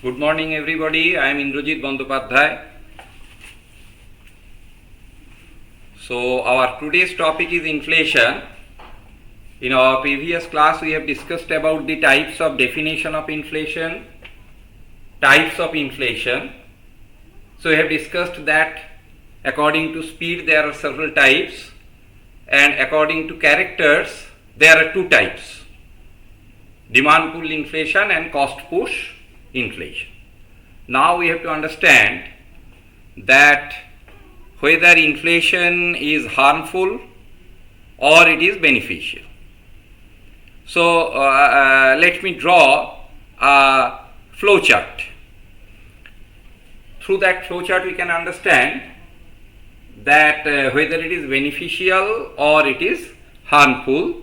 Good morning everybody, I am Indrajit Bandyopadhyay. So our today's topic is inflation. In our previous class we have discussed about the types of definition of inflation, types of inflation. So we have discussed that according to speed there are several types, and according to characters there are two types: demand pull inflation and cost push inflation. Now we have to understand that whether inflation is harmful or it is beneficial. So let me draw a flow chart. Through that flow chart we can understand that whether it is beneficial or it is harmful.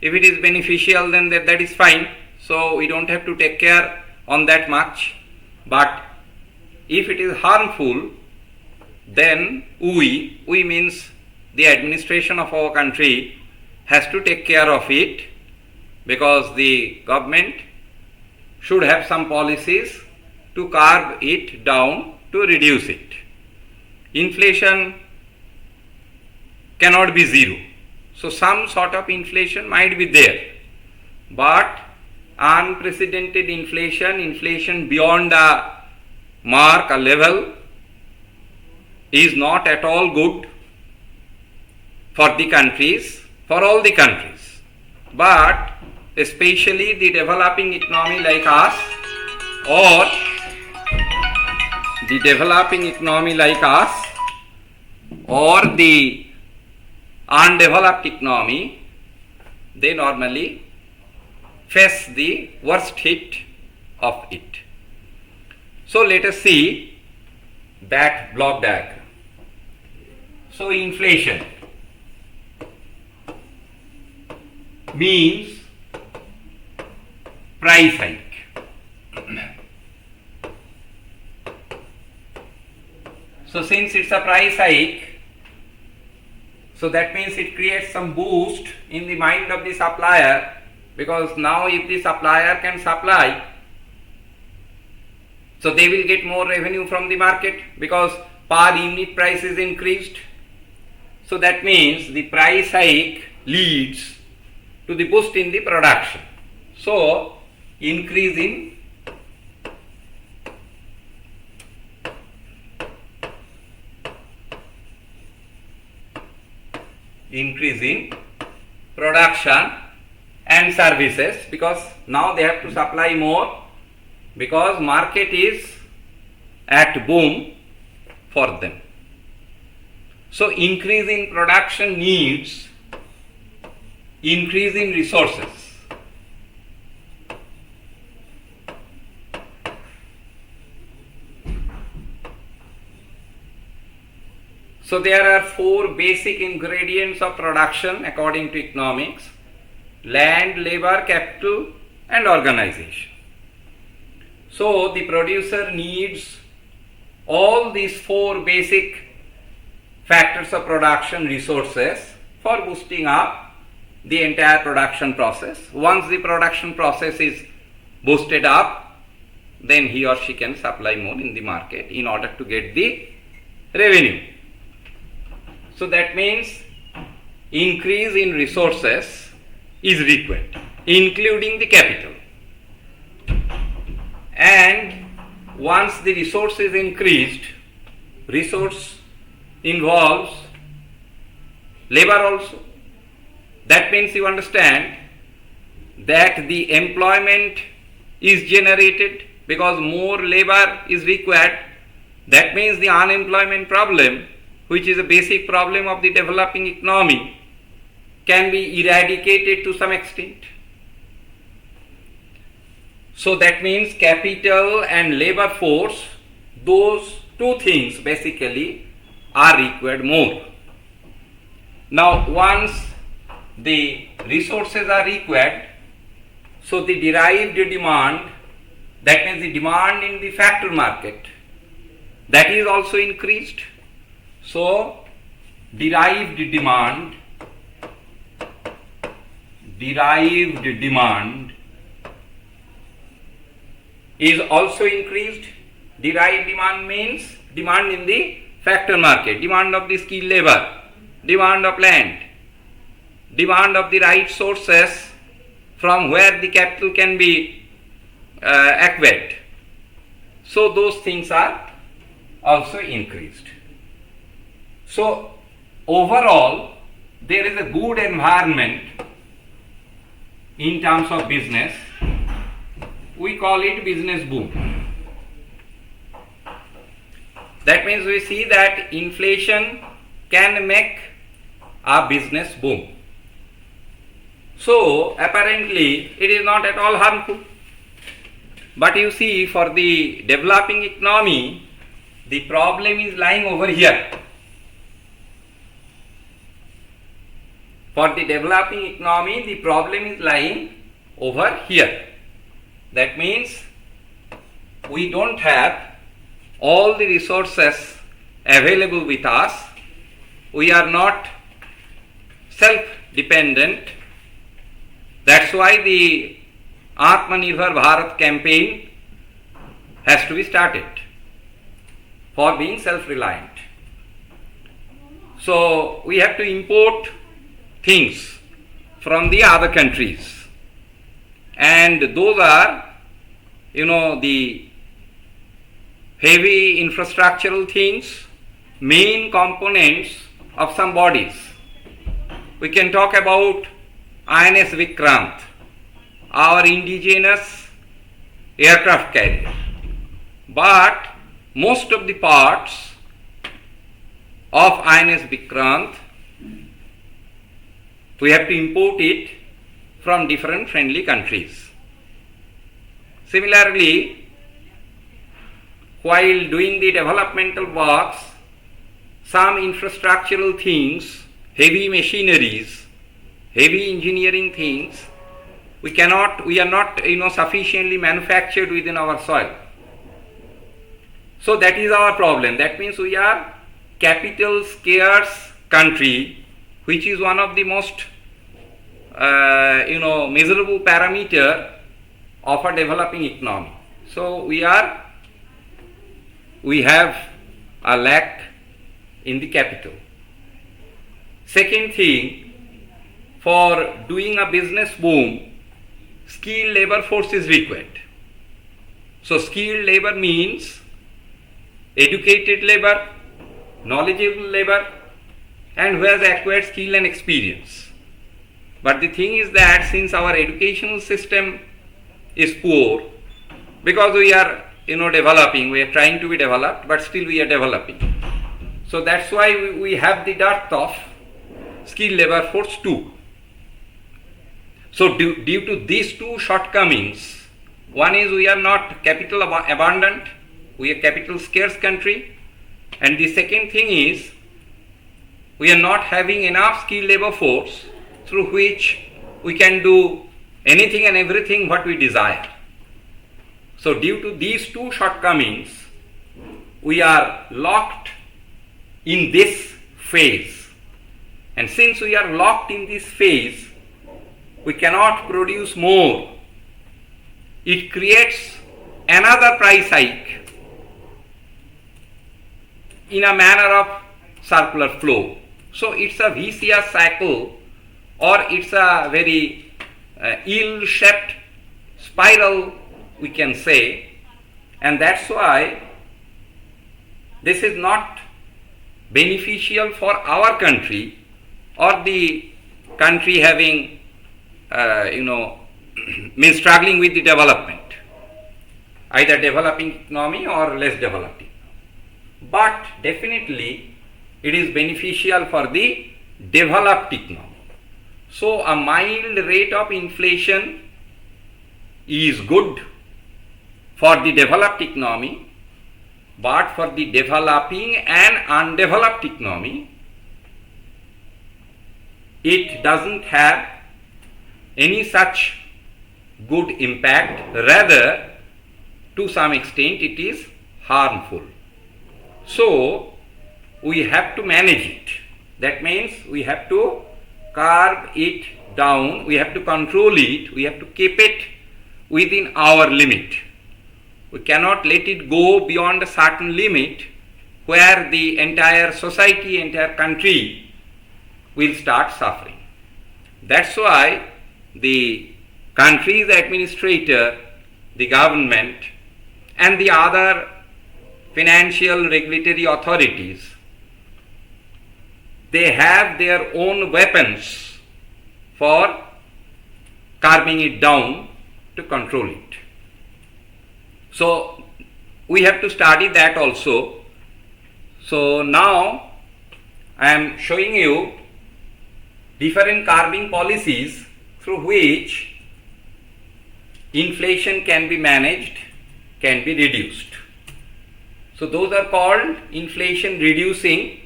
If it is beneficial, then that is fine, so we don't have to take care on that much. But if it is harmful, then we means the administration of our country has to take care of it, because the government should have some policies to curb it down, to reduce it. Inflation cannot be zero, so some sort of inflation might be there, but unprecedented inflation beyond a mark, a level, is not at all good for the countries, for all the countries, but especially the developing economy like us, or the developing economy like us, or the undeveloped economy, they normally face the worst hit of it. So let us see that block diagram. So inflation means price hike. So since it's a price hike, so that means it creates some boost in the mind of the supplier, because now if the supplier can supply, so they will get more revenue from the market because per unit price is increased. So that means the price hike leads to the boost in the production. So increase in production and services, because now they have to supply more, because market is at boom for them. So increase in production needs increase in resources. So there are four basic ingredients of production according to economics: land, labor, capital and organization. So the producer needs all these four basic factors of production resources for boosting up the entire production process. Once the production process is boosted up, then he or she can supply more in the market in order to get the revenue. So that means increase in resources is required, including the capital. And once the resource is increased, resource involves labor also. That means you understand that the employment is generated because more labor is required. That means the unemployment problem, which is a basic problem of the developing economy, can be eradicated to some extent. So that means capital and labor force, those two things basically are required more. Now once the resources are required, so the derived demand, that means the demand in the factor market, that is also increased. So derived demand is also increased. Derived demand means demand in the factor market, demand of the skilled labor, demand of land, demand of the right sources from where the capital can be acquired. So those things are also increased. So overall, there is a good environment in terms of business. We call it business boom. That means we see that inflation can make a business boom. So apparently it is not at all harmful. But you see, for the developing economy, the problem is lying over here. For the developing economy, the problem is lying over here. That means we don't have all the resources available with us. We are not self-dependent. That's why the Atmanirbhar Bharat campaign has to be started for being self-reliant. So we have to import things from the other countries, and those are, the heavy infrastructural things, main components of some bodies. We can talk about INS Vikrant, our indigenous aircraft carrier. But most of the parts of INS Vikrant, we have to import it from different friendly countries. Similarly, while doing the developmental works, some infrastructural things, heavy machineries, heavy engineering things, we are not sufficiently manufactured within our soil. So that is our problem. That means we are capital scarce country, which is one of the most measurable parameter of a developing economy. So we have a lack in the capital. Second thing, for doing a business boom, skilled labor force is required. So skilled labor means educated labor, knowledgeable labor, and who has acquired skill and experience. But the thing is that since our educational system is poor, because we are developing, we are trying to be developed, but still we are developing. So that's why we have the dearth of skilled labor force too. So due to these two shortcomings, one is we are not capital abundant, we are capital scarce country, and the second thing is we are not having enough skilled labor force through which we can do anything and everything what we desire. So due to these two shortcomings, we are locked in this phase. And since we are locked in this phase, we cannot produce more. It creates another price hike in a manner of circular flow. So it's a vicious cycle, or it's a very ill-shaped spiral, we can say, and that's why this is not beneficial for our country or the country having means struggling with the development, either developing economy or less developing. But definitely it is beneficial for the developed economy. So a mild rate of inflation is good for the developed economy, but for the developing and undeveloped economy, it doesn't have any such good impact. Rather, to some extent, it is harmful. So we have to manage it. That means we have to curb it down, we have to control it, we have to keep it within our limit. We cannot let it go beyond a certain limit where the entire society, entire country will start suffering. That's why the country's administrator, the government, and the other financial regulatory authorities, they have their own weapons for calming it down to control it. So we have to study that also. So now I am showing you different curbing policies through which inflation can be managed, can be reduced. So those are called inflation reducing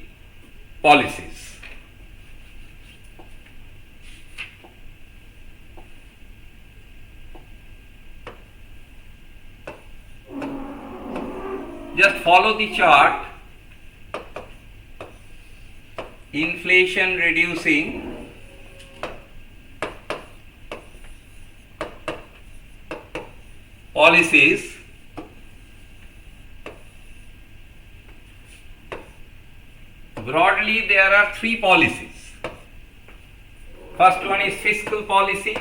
policies. Just follow the chart. Inflation reducing policies. Broadly, there are three policies. First one is fiscal policy.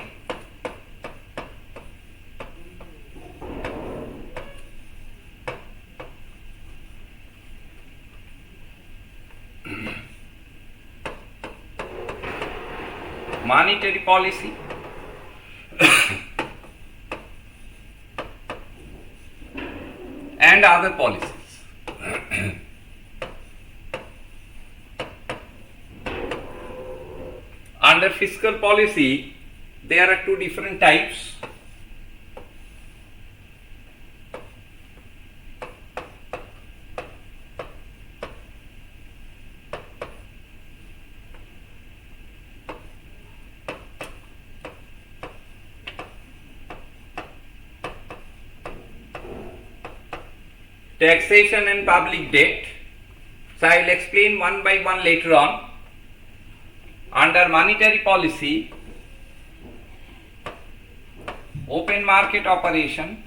Monetary policy. And other policies. Under fiscal policy, there are two different types. Taxation and public debt. So I will explain one by one later on. Under monetary policy, open market operation,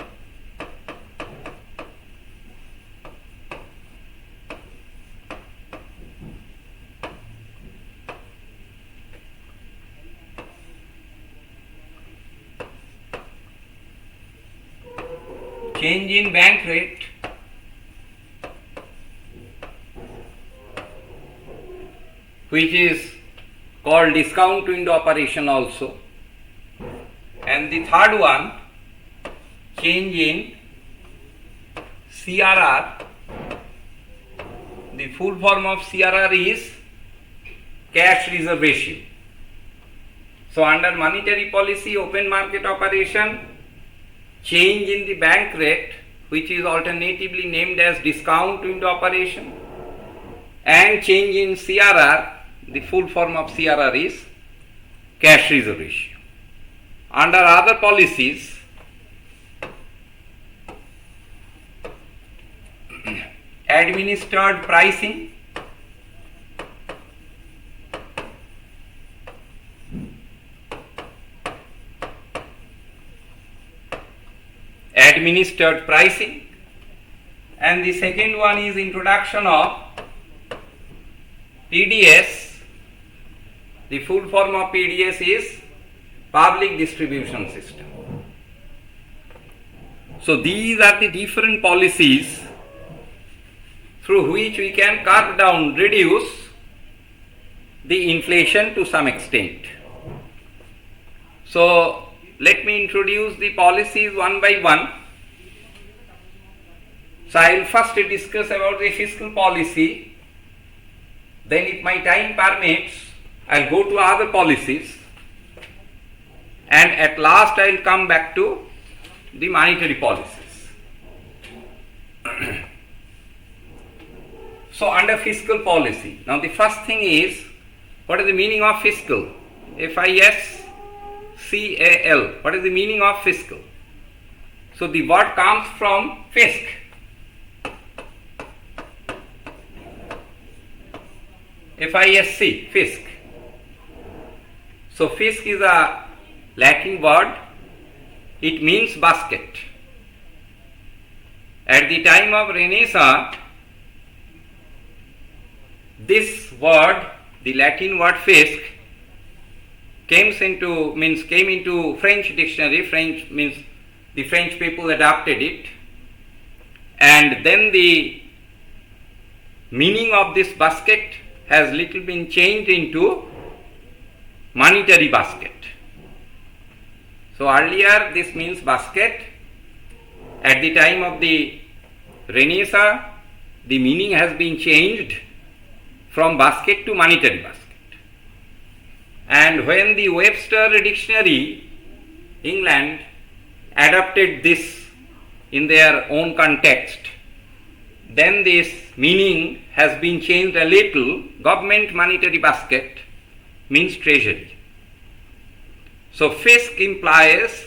change in bank rate, which is called discount window operation also. And the third one, change in CRR. The full form of CRR is cash reserve ratio. So under monetary policy, open market operation, change in the bank rate, which is alternatively named as discount window operation, and change in CRR. The full form of CRR is cash reserve ratio. Under other policies, administered pricing, and the second one is introduction of PDS. The full form of PDS is public distribution system. So these are the different policies through which we can curb down, reduce the inflation to some extent. So let me introduce the policies one by one. So I will first discuss about the fiscal policy, then if my time permits, I will go to other policies, and at last I will come back to the monetary policies. So under fiscal policy, now the first thing is, what is the meaning of fiscal? F-I-S-C-A-L. What is the meaning of fiscal? So the word comes from fisc. F-I-S-C, fisc. So fisc is a Latin word. It means basket. At the time of Renaissance, this word, the Latin word fisc, came into French dictionary. French means the French people adopted it, and then the meaning of this basket has little been changed into monetary basket. So earlier this means basket. At the time of the Renaissance, the meaning has been changed from basket to monetary basket. And when the Webster dictionary, England, adopted this in their own context, then this meaning has been changed a little. Government monetary basket means treasury. So fisc implies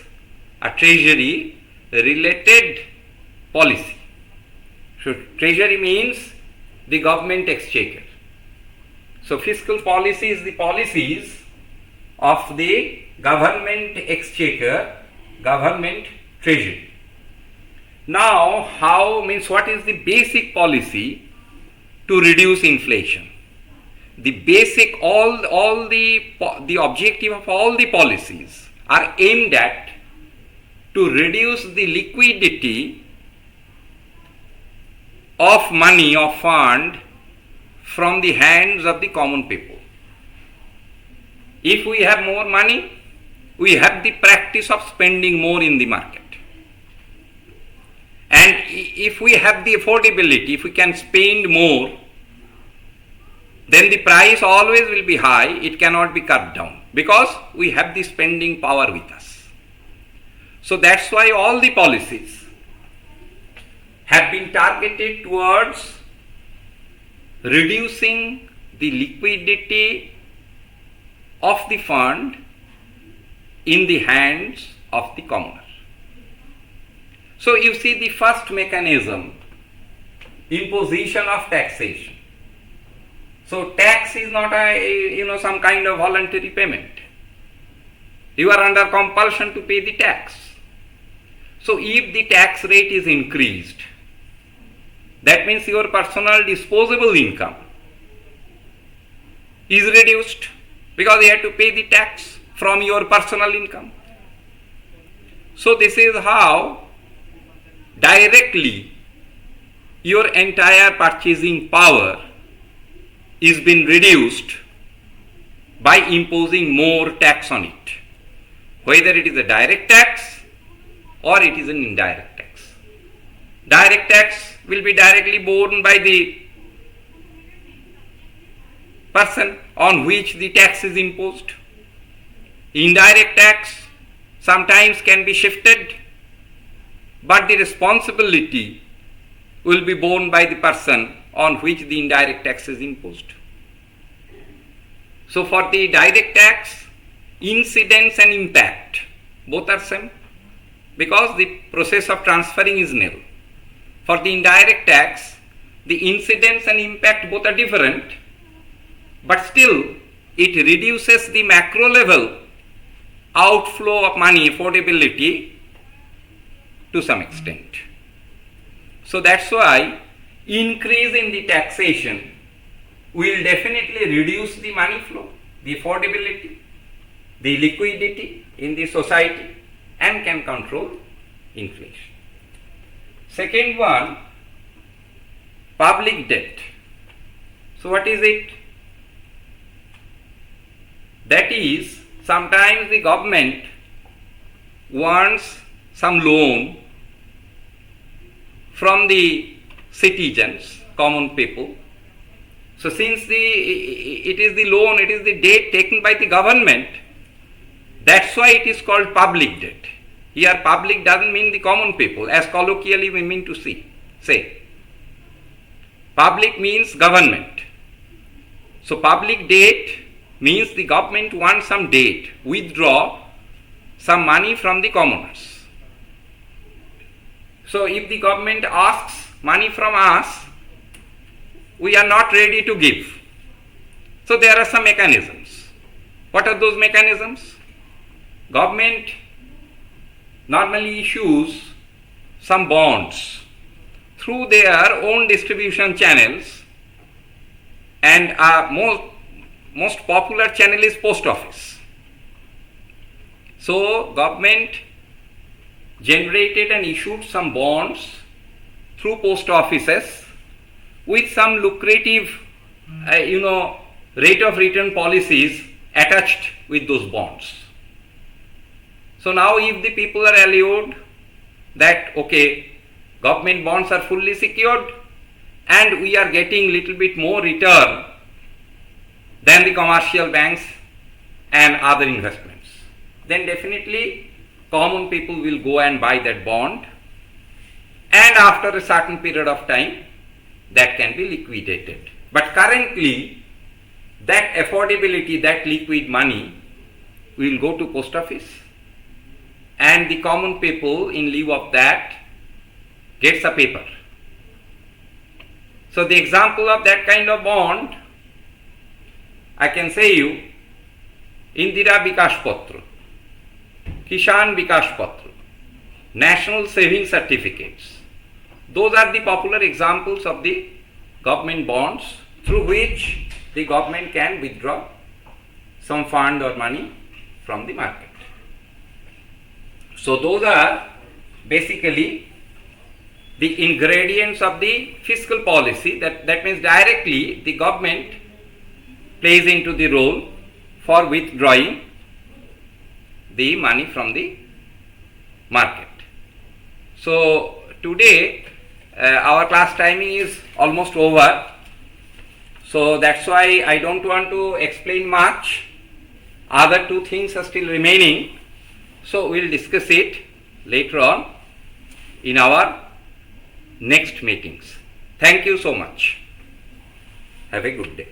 a treasury related policy. So treasury means the government exchequer. So fiscal policy is the policies of the government exchequer, government treasury. Now, what is the basic policy to reduce inflation? The basic, all the objective of all the policies are aimed at to reduce the liquidity of money, of fund, from the hands of the common people. If we have more money, we have the practice of spending more in the market. And if we have the affordability, if we can spend more, then the price always will be high, it cannot be cut down, because we have the spending power with us. So that's why all the policies have been targeted towards reducing the liquidity of the fund in the hands of the commoner. So you see the first mechanism, imposition of taxation. So tax is not some kind of voluntary payment. You are under compulsion to pay the tax. So if the tax rate is increased, that means your personal disposable income is reduced, because you have to pay the tax from your personal income. So this is how directly your entire purchasing power is being reduced by imposing more tax on it, whether it is a direct tax or it is an indirect tax. Direct tax will be directly borne by the person on which the tax is imposed. Indirect tax sometimes can be shifted, but the responsibility will be borne by the person on which the indirect tax is imposed. So for the direct tax, incidence and impact both are same, because the process of transferring is nil. For the indirect tax, the incidence and impact both are different, but still it reduces the macro level outflow of money, affordability, to some extent. So that's why increase in the taxation will definitely reduce the money flow, the affordability, the liquidity in the society, and can control inflation. Second one, public debt. So what is it? That is, sometimes the government wants some loan from the citizens, common people. So since it is the loan, it is the debt taken by the government, that's why it is called public debt. Here public doesn't mean the common people, as colloquially we mean to say. Public means government. So public debt means the government wants some debt, withdraw some money from the commoners. So if the government asks money from us, we are not ready to give. So there are some mechanisms. What are those mechanisms? Government normally issues some bonds through their own distribution channels, and most popular channel is post office. So government generated and issued some bonds through post offices with some lucrative rate of return policies attached with those bonds. So now if the people are allured that okay, government bonds are fully secured and we are getting little bit more return than the commercial banks and other investments, then definitely common people will go and buy that bond, and after a certain period of time that can be liquidated. But currently that affordability, that liquid money will go to post office, and the common people in lieu of that gets a paper. So the example of that kind of bond, I can say you, Indira Bikash Patra, Kishan Bikash Patra, National Savings Certificates. Those are the popular examples of the government bonds through which the government can withdraw some fund or money from the market. So those are basically the ingredients of the fiscal policy. That means directly the government plays into the role for withdrawing the money from the market. So today our class timing is almost over, so that's why I don't want to explain much. Other two things are still remaining, so we'll discuss it later on in our next meetings. Thank you so much. Have a good day.